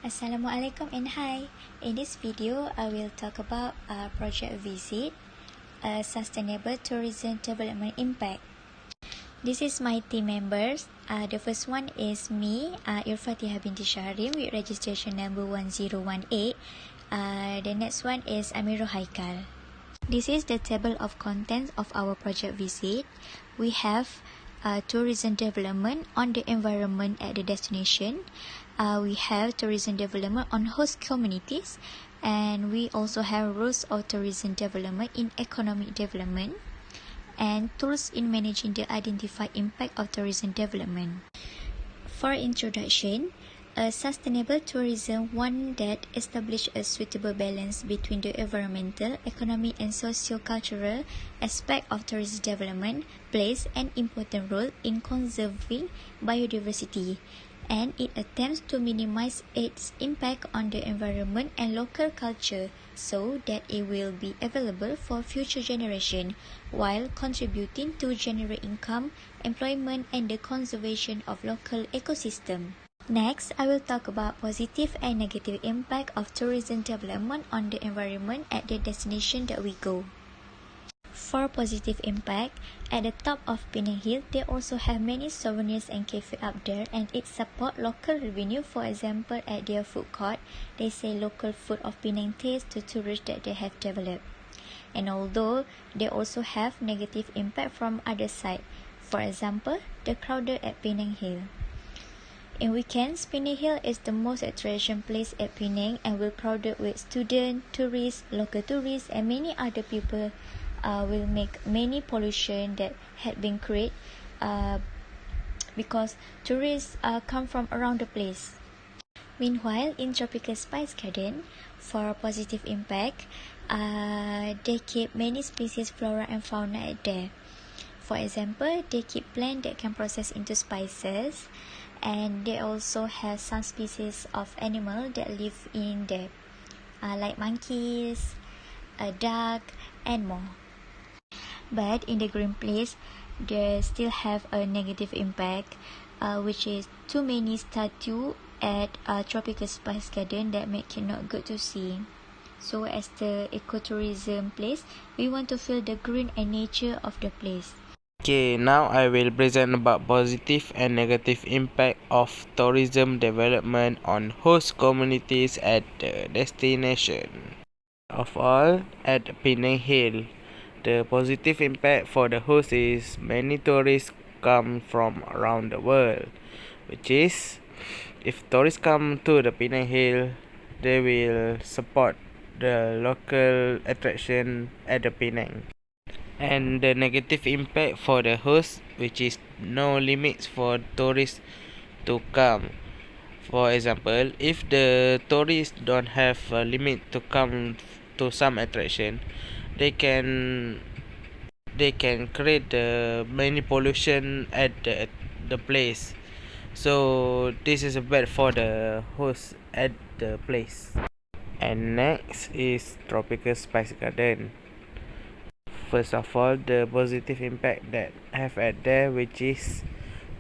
Assalamualaikum and hi. In this video, I will talk about Project Visit, a sustainable tourism development impact. This is my team members. The first one is me, Irfatiha binti Shahrim with registration number 1018. The next one is Amirul Haikal. This is the table of contents of our Project Visit. We have tourism development on the environment at the destination. We have tourism development on host communities, and we also have rules of tourism development in economic development and tools in managing the identified impact of tourism development. For introduction, a sustainable tourism, one that establishes a suitable balance between the environmental, economic and socio-cultural aspect of tourism development, plays an important role in conserving biodiversity, and it attempts to minimize its impact on the environment and local culture so that it will be available for future generations while contributing to generate income, employment and the conservation of local ecosystem. Next, I will talk about positive and negative impact of tourism development on the environment at the destination that we go. For positive impact, at the top of Penang Hill, they also have many souvenirs and cafes up there, and it support local revenue. For example, at their food court, they sell local food of Penang taste to tourists that they have developed. And although they also have negative impact from other side, for example, the crowded at Penang Hill. In weekends, Penang Hill is the most attraction place at Penang and will crowded with students, tourists, local tourists and many other people. Will make many pollution that had been created because tourists come from around the place. Meanwhile, in Tropical Spice Garden, for a positive impact, they keep many species flora and fauna at there. For example, they keep plants that can process into spices, and they also have some species of animal that live in there, like monkeys, a duck, and more. But in the green place, they still have a negative impact, which is too many statues at Tropical Spice Garden that make it not good to see. So as the ecotourism place, we want to feel the green and nature of the place. Okay, now I will present about positive and negative impact of tourism development on host communities at the destination. Of all, at Penang Hill, the positive impact for the host is many tourists come from around the world, which is, if tourists come to the Penang Hill, they will support the local attraction at the Penang. And the negative impact for the host, which is no limits for tourists to come. For example, if the tourists don't have a limit to come to some attraction, they can create the many pollution at the place. So this is bad for the host at the place. And next is Tropical Spice Garden. First of all, the positive impact that have at there, which is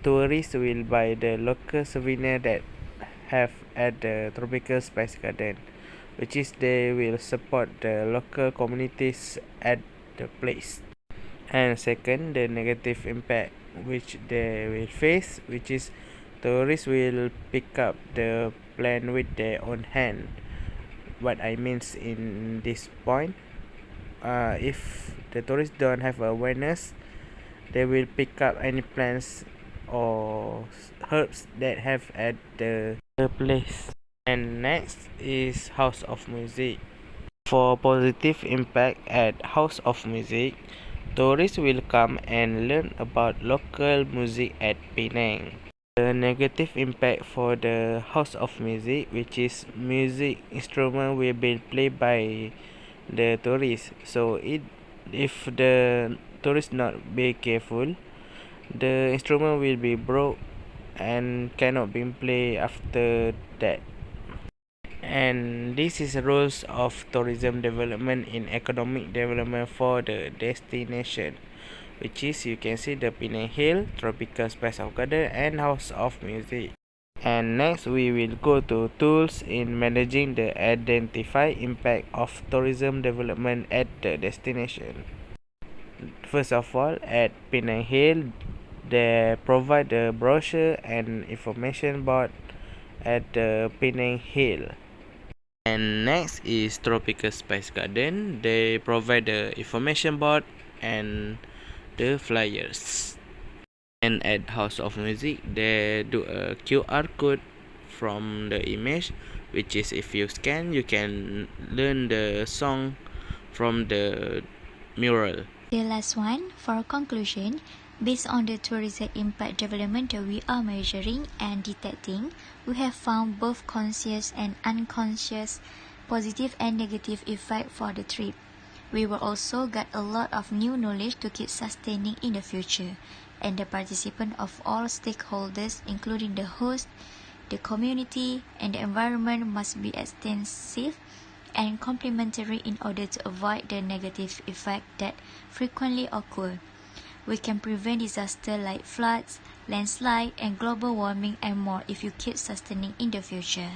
tourists will buy the local souvenir that have at the Tropical Spice Garden, which is they will support the local communities at the place. And second, the negative impact which they will face, which is tourists will pick up the plant with their own hand. What I means in this point, if the tourists don't have awareness, they will pick up any plants or herbs that have at the place. And next is House of Music. For positive impact at House of Music, tourists will come and learn about local music at Penang. The negative impact for the House of Music, which is music instrument will be played by the tourists. So if the tourists not be careful, the instrument will be broke and cannot be played after that. And this is rules of tourism development in economic development for the destination, which is you can see the Penang Hill, Tropical Spice of Garden and House of Music. And next we will go to tools in managing the identified impact of tourism development at the destination. First of all, at Penang Hill, they provide a brochure and information board at the Penang Hill. And next is Tropical Spice Garden. They provide the information board and the flyers. And at House of Music, they do a QR code from the image, which is if you scan, you can learn the song from the mural. The last one, for conclusion, based on the tourism impact development that we are measuring and detecting, we have found both conscious and unconscious positive and negative effect for the trip. We will also get a lot of new knowledge to keep sustaining in the future, and the participant of all stakeholders, including the host, the community, and the environment must be extensive and complementary in order to avoid the negative effect that frequently occur. We can prevent disasters like floods, landslide, and global warming and more if you keep sustaining in the future.